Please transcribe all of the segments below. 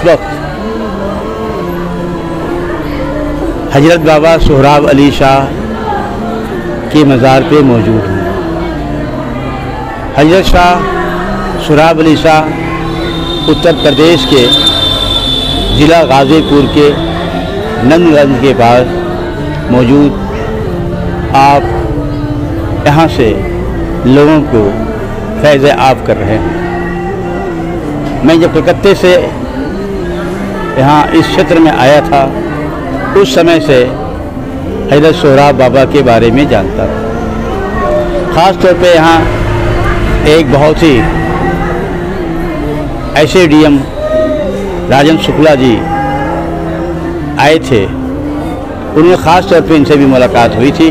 वक्त हजरत बाबा सोहराब अली शाह के मज़ार पे मौजूद हूँ। हजरत शाह सोहराब अली शाह उत्तर प्रदेश के ज़िला गाज़ीपुर के नंदगंज के पास मौजूद। आप यहाँ से लोगों को फैज़ आप कर रहे हैं। मैं जब कलकत्ते से यहाँ इस क्षेत्र में आया था उस समय से हजरत सोहराब बाबा के बारे में जानता था। ख़ास तौर पे यहाँ एक बहुत ही ऐसे डीएम राजन शुक्ला जी आए थे, उनमें ख़ास तौर पे इनसे भी मुलाकात हुई थी।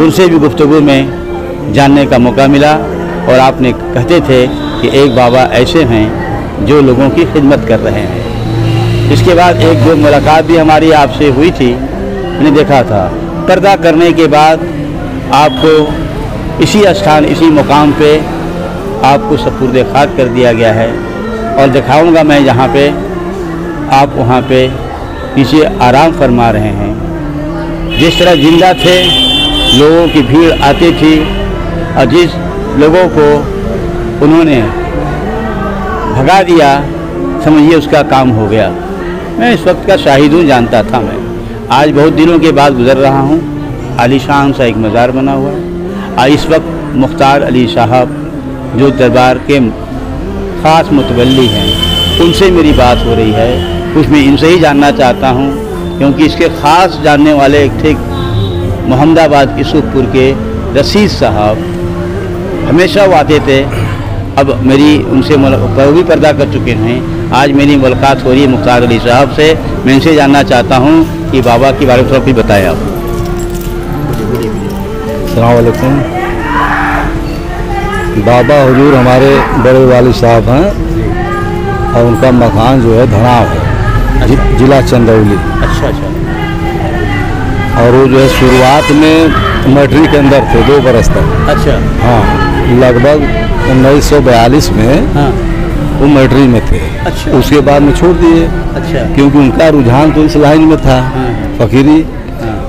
उनसे भी गुफ्तगू में जानने का मौका मिला और आपने कहते थे कि एक बाबा ऐसे हैं जो लोगों की खिदमत कर रहे हैं। इसके बाद एक दो मुलाकात भी हमारी आपसे हुई थी, मैंने देखा था। पर्दा करने के बाद आपको इसी स्थान इसी मुकाम पे आपको सपुर्दे खाक कर दिया गया है और दिखाऊंगा मैं जहाँ पे आप वहाँ पे नीचे आराम फरमा रहे हैं। जिस तरह जिंदा थे, लोगों की भीड़ आती थी और जिस लोगों को उन्होंने भगा दिया, समझिए उसका काम हो गया। मैं इस वक्त का शाहिद हूँ, जानता था मैं। आज बहुत दिनों के बाद गुज़र रहा हूँ। आलीशान सा एक मज़ार बना हुआ है और इस वक्त मुख्तार अली साहब जो दरबार के ख़ास मुतवल्ली हैं, उनसे मेरी बात हो रही है। कुछ मैं इनसे ही जानना चाहता हूँ क्योंकि इसके ख़ास जानने वाले एक थे मोहम्मदाबाद के सूखपुर के रशीद साहब, हमेशा वो आते थे। अब मेरी उनसे भी पर्दा कर चुके हैं। आज मेरी मुलाकात हो रही है मुख्तार अली साहब से। मैं इनसे जानना चाहता हूँ कि बाबा के बारे में थोड़ा भी बताएं आप। अस्सलाम वालेकुम। बाबा हुजूर हमारे बड़े वाली साहब हैं और उनका मकान जो है धनाव है, जिला चंदौली। अच्छा अच्छा। और वो जो है शुरुआत में मैट्रिक के अंदर थे 2 बरस तक। अच्छा। हाँ, लगभग 1942 में हाँ। वो मैट्रिक में थे। अच्छा। उसके बाद में छोड़ दिए। अच्छा। क्योंकि उनका रुझान तो इस लाइन में था, फ़कीरी।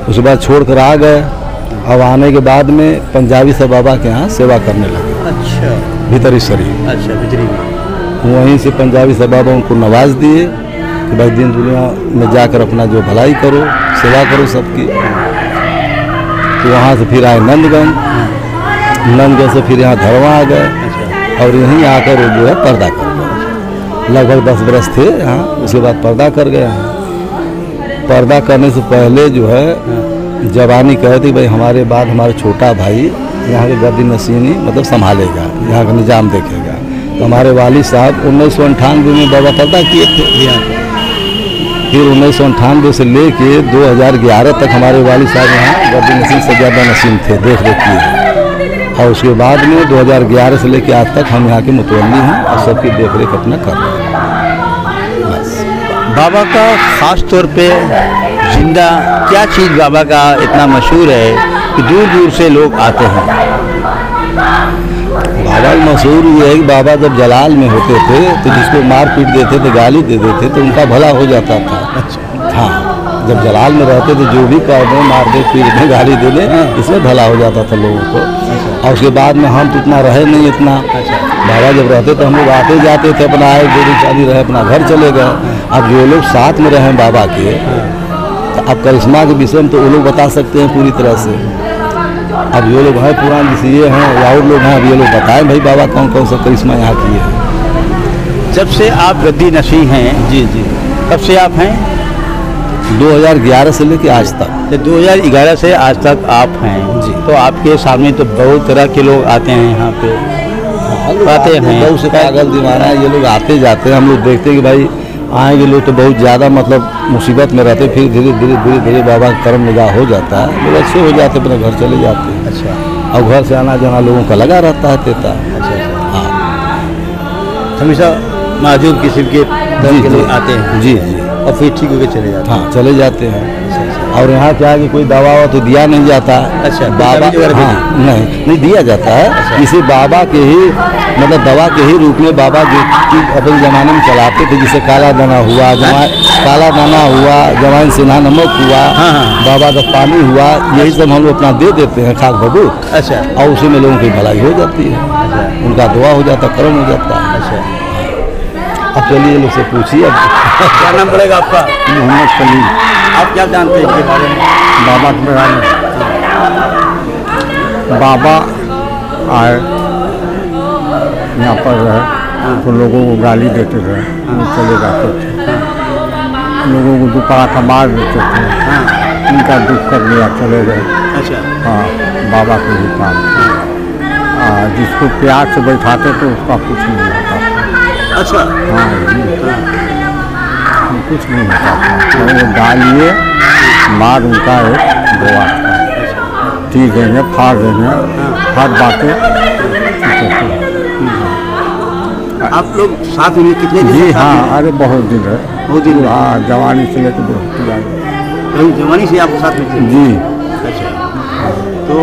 उसके बाद छोड़ कर आ गए। अब आने के बाद में पंजाबी से बाबा के यहाँ सेवा करने लगे। अच्छा। भीतरी शरीफ। अच्छा, भीतरी में। वहीं से पंजाबी से बाबा उनको नवाज दिए कि भाई दिन दुनिया में जाकर अपना जो भलाई करो, सेवा करो सबकी। तो वहाँ से फिर आए नंदगंज से फिर यहाँ धरवा आ गए और यहीं आकर वो जो है पर्दा कर गए। लगभग 10 बरस थे यहाँ। उसके बाद पर्दा कर गए हैं। पर्दा करने से पहले जो है जवानी कहे थे भाई हमारे बाद हमारा छोटा भाई यहाँ के गद्दी नशीनी मतलब संभालेगा, यहाँ का निजाम देखेगा। तो हमारे वालिद साहब 1998 में बाबा पर्दा किए थे। फिर 1998 से लेके 2011 तक हमारे वालिद साहब यहाँ गद्दी नशीन से ज़्यादा नशीन थे, देख रेख किए। और उसके बाद में 2011 से लेके आज तक हम यहाँ के मुतवल्ली हैं और सबकी देख रेख अपना कर रहे हैं। बस। बाबा का ख़ास तौर पे जिंदा क्या चीज़ बाबा का इतना मशहूर है कि दूर दूर से लोग आते हैं? बाबा मशहूर ये है कि बाबा जब जलाल में होते थे तो जिसको मार पीट देते थे, गाली दे देते तो उनका भला हो जाता था। हाँ, जब जलाल में रहते थे जो भी कर दें, मार दे, पीट दे, गाली दे दे, इसमें भला हो जाता था लोगों को। और उसके बाद में हम तो इतना रहे नहीं इतना। बाबा जब रहते तो हम लोग आते जाते थे, अपना आए गोली चाली रहे, अपना घर चले गए। अब जो लोग साथ में रहे बाबा के, तो अब करिश्मा के विषय में तो वो लोग बता सकते हैं पूरी तरह से। अब ये लोग हैं पुरान जिसे ये हैं या और लोग हैं, अब ये लोग बताएं भाई बाबा कौन कौन सा करिश्मा यहाँ किए हैं। जब से आप गद्दी नशीं हैं, जी जी, कब से आप हैं? 2011 से लेके आज तक। 2011 से आज तक आप हैं जी। तो आपके सामने तो बहुत तरह के लोग आते हैं यहाँ पे, आते हैं। बहुत से पागल दीवाना है, ये लोग आते जाते हैं। हम लोग देखते हैं कि भाई आएंगे लोग तो बहुत ज़्यादा मतलब मुसीबत में रहते, फिर धीरे धीरे धीरे धीरे बाबा का कर्म निगाह हो जाता है, लोग अच्छे हो जाते, अपने घर चले जाते हैं। अच्छा। और घर से आना जाना लोगों का लगा रहता है तेता। अच्छा। हाँ, हमेशा माजूब किस्म के दर्द के लोग आते हैं। जी जी, और फिर ठीक होकर चले जाते हैं। हाँ, चले जाते हैं। और यहाँ क्या है कि कोई दवा हो तो दिया नहीं जाता। अच्छा, बाबा, हाँ, नहीं दिया जाता है। इसे बाबा के ही मतलब दवा के ही रूप में बाबा जो चीज अपने ज़माने में चलाते थे, जैसे काला दाना हुआ, जवाइन सिन्हा नमक हुआ, बाबा का पानी हुआ, यही सब हम लोग अपना दे देते हैं खाक बबूत। अच्छा। और उसी में लोगों की भलाई हो जाती है, उनका दुआ हो जाता है, कर्म हो जाता है। अच्छा। अब चलिए लोग से पूछिए। अब क्या नाम पड़ेगा आपका? मोहम्मद सलीम। आप क्या जानते हैं इसके बारे में? बाबा के बारे में बाबा आए यहाँ पर रहे तो लोगों को गाली देते थे, वो चले जाते थे, लोगों को दोपहर का मार देते थे, उनका दुख कर लिया, चले गए। अच्छा। हाँ, बाबा के ही काम। जिसको प्यार से बैठाते थे उसका कुछ नहीं होता था। अच्छा। हाँ, कुछ नहीं होता था, तो वो डालिए मार उनका एक दुआ था, तीर देंगे, फाड़ देंगे, हर बातें। आप लोग साथ में कितने दिन? जी हाँ, अरे बहुत दिन है, बहुत दिन। हाँ, जवानी से लेकर बहुत जवानी से आप साथ में थे? जी। अच्छा। तो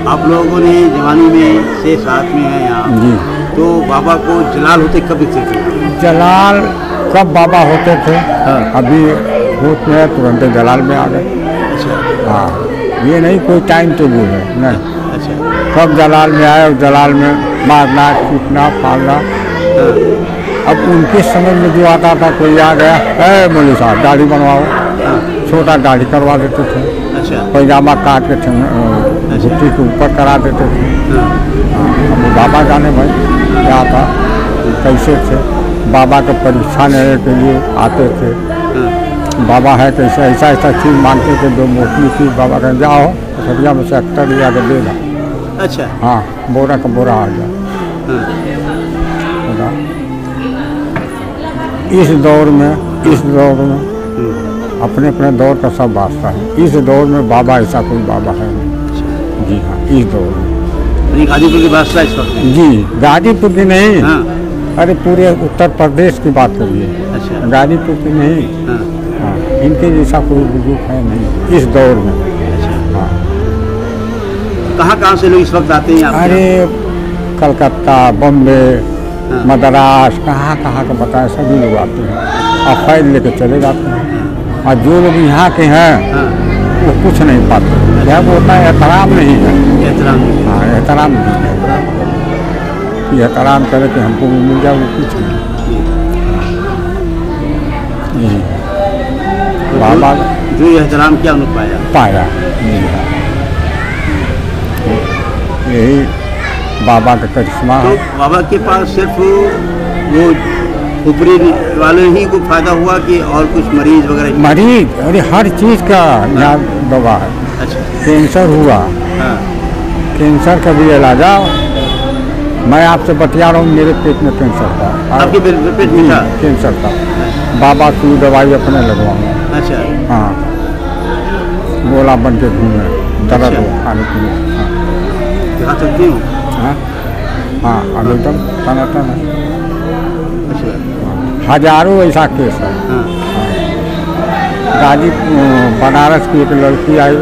आप लोगों ने जवानी में से साथ में है यहाँ जी। तो बाबा को जलाल होते कब दिखते थे? जलाल कब बाबा होते थे? अभी भूत में तुरंत जलाल में आ गए। अच्छा। हाँ, ये नहीं कोई टाइम टेबल है, नहीं। अच्छा। कब जलाल में आए और जलाल में मारना, पीटना, फाड़ना। अब उनके समय में जो आता था, कोई आ गया, है मौलवी साहब दाढ़ी बनवाओ, छोटा दाढ़ी करवा देते थे। अच्छा। पैजामा काट के घुट्टी के ऊपर करा देते थे। अब बाबा जाने भाई क्या था, कैसे थे। बाबा का परीक्षा लेने के लिए आते थे, बाबा है कैसे, ऐसा ऐसा चीज़ मांगते थे, जो मोटी चीज़ बाबा कहें जाओ सरिया में से अक्टर लिया के देगा। अच्छा। हाँ, बोरा का बोरा आ गया। इस दौर में अपने अपने दौर का सब वास्ता है। इस दौर में बाबा ऐसा कोई बाबा है नहीं। जी हाँ, इस दौर में गाजीपुर की वास्ता इस वक्त? जी, गाजीपुर की नहीं। हाँ। अरे पूरे उत्तर प्रदेश की बात करिए। अच्छा। गाजीपुर की नहीं। हाँ, इनके जैसा कोई बुजुर्ग है नहीं इस दौर में। हाँ। कहाँ से लोग इस वक्त आते हैं? अरे कलकत्ता, बम्बे, मद्रास, कहाँ का बताएं, सभी लोग आते हैं और फैल लेके चले जाते हैं। और जो लोग यहाँ के हैं वो कुछ नहीं पाते, क्या वो उतना एहतराम नहीं है। एहतराम? हाँ, एहतराम नहीं है कि एहतराम करे कि हमको भी मिल जाए, वो कुछ नहीं। बाबा जो एहतराम क्या उन्होंने पाया? यही बाबा का करिश्मा। तो बाबा के पास सिर्फ वो ऊपरी वाले ही को फायदा हुआ कि और कुछ मरीज वगैरह? मरीज, अरे हर चीज़ का यहाँ दवा है। अच्छा। कैंसर हुआ, कैंसर का भी इलाज। मैं आपसे बतिया रहा हूँ, मेरे पेट में कैंसर था। आपके पेट में था कैंसर था? बाबा की दवाई अपने लगवाऊँ। अच्छा। हाँ, गोला बन के घूमे, दर्द हो खाने पीने। खा सकती हूँ? हाँ, अब एकदम टनाटन है। हजारों ऐसा केस है। गाजी बनारस की एक लड़की आई,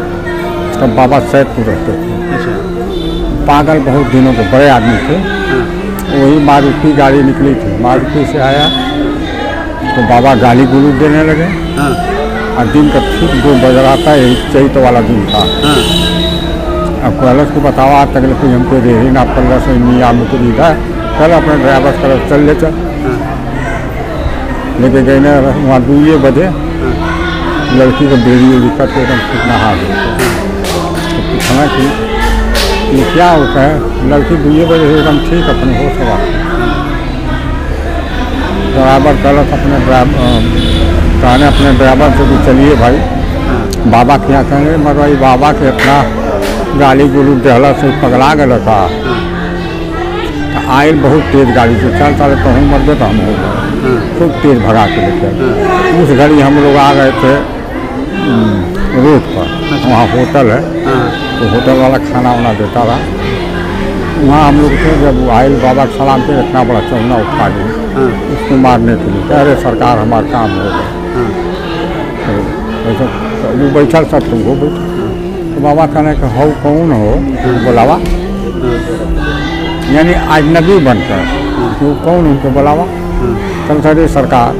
तब बाबा सैदपुर रहते थे। पागल बहुत दिनों के, बड़े आदमी थे। वही मारुति गाड़ी निकली थी, मारुति से आया तो बाबा गाली गुलू देने लगे। और दिन का ठीक 2 बज रहा था, यही चैत वाला दिन था। अब कैलस को बताओ आज तक कोई हमको रेही ना पल्ला से मियाँ मुकरी था, चल अपने ड्राइवर कर चल ले, चल लेके गए ना वहाँ 2 बजे। लड़की को बेड़ी उड़ी कर के एकदम ठीक नहा गई। तो पूछना कि ये क्या होता है? लड़की 2 बजे से एकदम ठीक अपने होश हुआ। ड्राइवर कैलस अपने कहने अपने ड्राइवर से भी चलिए भाई बाबा के यहाँ कहेंगे, मगर बाबा के इतना गाली गुलू दहला से पगला गया था। आयल बहुत तेज गाड़ी से, चल चल तो हम मर गए तो हम हो गए, खूब तेज भगा के लेकर। उस घड़ी हम लोग आ गए थे रोड पर, वहाँ होटल है, तो होटल वाला खाना वाना देता रहा। वहाँ हम लोग थे, जब आयल बाबा के सलाम पे इतना बड़ा चौना उठा दिया उसको मारने के लिए। कह रहे सरकार हमारा काम हो गया। तो वो बैठल सब तुम हो बैठे। तो बाबा कहने का हो कौन हो? बोलावा यानी अजनबी बनकर वो कौन उनको बुलावा। कल सर सरकार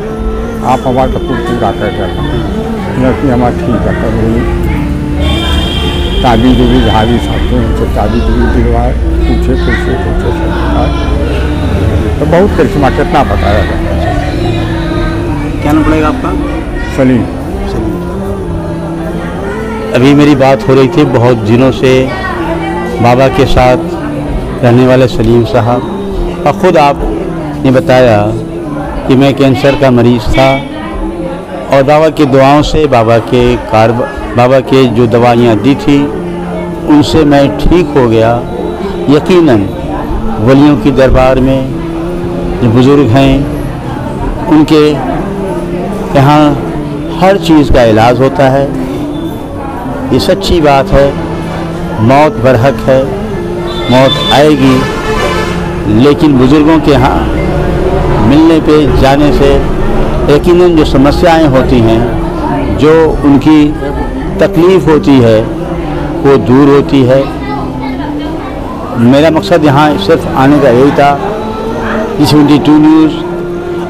आप हमारे तो पूरा कर लड़की हमारा ठीक है कर ताबी भी भाभी साथ में उनसे ताबी भी दिलवाए पूछे तो बहुत करिश्मा कितना बताया जाए। क्या नाम पड़ेगा आपका? सलीम। अभी मेरी बात हो रही थी बहुत दिनों से बाबा के साथ रहने वाले सलीम साहब, और ख़ुद आपने बताया कि मैं कैंसर का मरीज़ था और बाबा की दुआओं से बाबा के जो दवाइयाँ दी थी उनसे मैं ठीक हो गया। यकीनन वलियों की दरबार में जो बुज़ुर्ग हैं उनके यहाँ हर चीज़ का इलाज होता है। ये सच्ची बात है, मौत बरहक है, मौत आएगी, लेकिन बुज़ुर्गों के यहाँ मिलने पे जाने से यकीनन जो समस्याएं होती हैं, जो उनकी तकलीफ़ होती है वो दूर होती है। मेरा मकसद यहाँ सिर्फ आने का यही था। 72 न्यूज़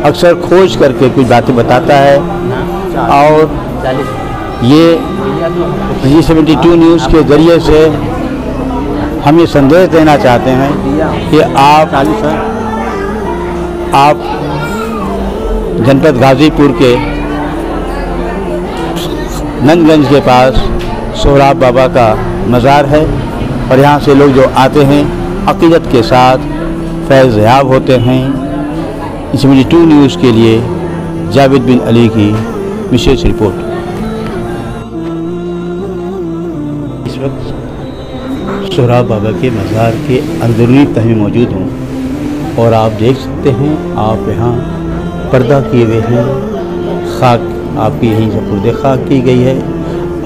अक्सर खोज करके कुछ बातें बताता है और ये 72 न्यूज़ के ज़रिए से हम ये संदेश देना चाहते हैं कि आप जनपद गाज़ीपुर के नंदगंज के पास सोहराब बाबा का मज़ार है और यहाँ से लोग जो आते हैं अक़ीदत के साथ फैज़ याब होते हैं। 72 न्यूज़ के लिए जावेद बिन अली की विशेष रिपोर्ट। इस वक्त सोहराब बाबा के मज़ार के अंदरूनी तह में मौजूद हूँ और आप देख सकते हैं, आप यहाँ पर्दा किए हुए हैं, खाक आपकी यहीं से पुर्दे खाक की गई है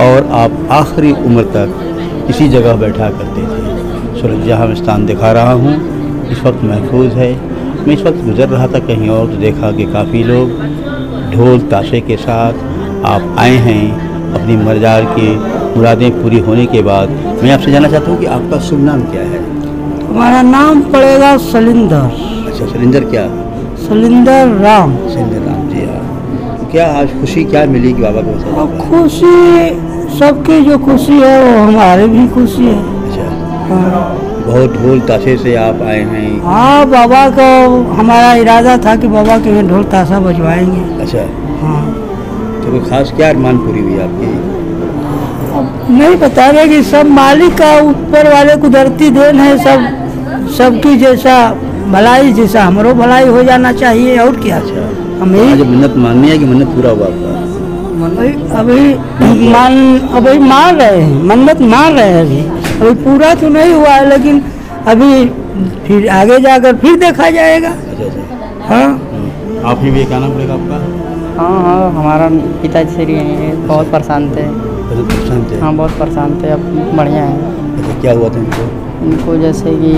और आप आखिरी उम्र तक इसी जगह बैठा करते थे। सूरज जहाँ मैं स्थान दिखा रहा हूँ इस वक्त महफूज है। मैं इस वक्त गुज़र रहा था कहीं और तो देखा कि काफ़ी लोग ढोल ताशे के साथ आप आए हैं अपनी मजार की मुरादें पूरी होने के बाद। मैं आपसे जानना चाहता हूँ कि आपका शुभ नाम क्या है? हमारा नाम पड़ेगा सलिंदर। अच्छा, सलिंदर क्या? सलिंदर राम। सलिंदर राम जी। हाँ, क्या आज खुशी क्या मिली कि बाबा को वैसा? खुशी सबकी जो खुशी है वो हमारे भी खुशी है। अच्छा, हाँ। बहुत ढोल ताशे से आप आए हैं? हाँ, बाबा को हमारा इरादा था कि बाबा के यहाँ ढोल ताशा बजवाएंगे। अच्छा। हाँ। तो कोई ख़ास क्या अरमान पूरी हुई आपकी? अब नहीं बता रहे कि सब मालिक का ऊपर वाले कुदरती देन है। सबकी जैसा भलाई जैसा हमरो भलाई हो जाना चाहिए और क्या। अच्छा, हमें आज मन्नत माननी है कि मन्नत पूरा हुआ आपका? अभी मान रहे हैं, मन्नत मान रहे हैं। अभी पूरा तो नहीं हुआ है, लेकिन अभी फिर आगे जाकर फिर देखा जाएगा। अच्छा अच्छा। हाँ। आप भी क्या नाम पड़ेगा आपका? हाँ, हमारा पिताजी बहुत परेशान थे। परेशान थे? हाँ, बहुत परेशान थे, अब बढ़िया है। अच्छा, क्या हुआ था इनको? इनको जैसे कि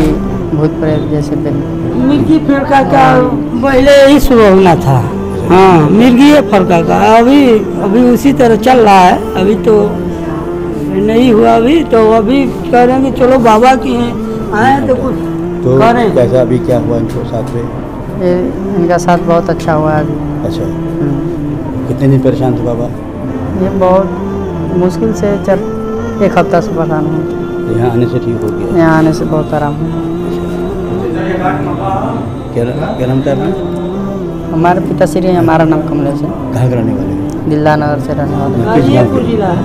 भूत प्रेत जैसे मिर्गी फरका का पहले ही शुरू होना था। हाँ, मिर्गी फरका का अभी उसी तरह चल रहा है। अभी तो नहीं हुआ, अभी तो अभी कह रहे हैं कि चलो बाबा की हैं आए तो कुछ तो करें। कैसा अभी क्या हुआ इनको साथ में? इनका साथ बहुत अच्छा हुआ है अभी। अच्छा, कितने दिन परेशान थे बाबा? ये बहुत मुश्किल से 1 हफ्ता से परेशान हुए। यहाँ आने से ठीक हो गया? यहाँ आने से बहुत आराम हुआ। क्या नाम था आपका? हमारे पिताश्री हैं, हमारा नाम कमलेश है। कहाँ के रहने वाले हैं? दिल्ला नगर से रहने वाले हैं। गाजीपुर जिला है।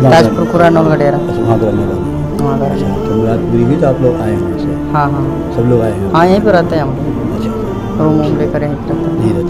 ताजपुर खुरा नौगढ़ेरा। अच्छा, वहाँ के रहने वाले हैं। वहाँ का अच्छा, तो मुराद पूरी हुई तो आप लोग आए हैं वहाँ से? हाँ हाँ सब लोग आए हैं? हाँ, यहीं पे रहते हैं हम। अच्छा, रूम वूम लेकर यहीं पे रहते हैं। नहीं रहते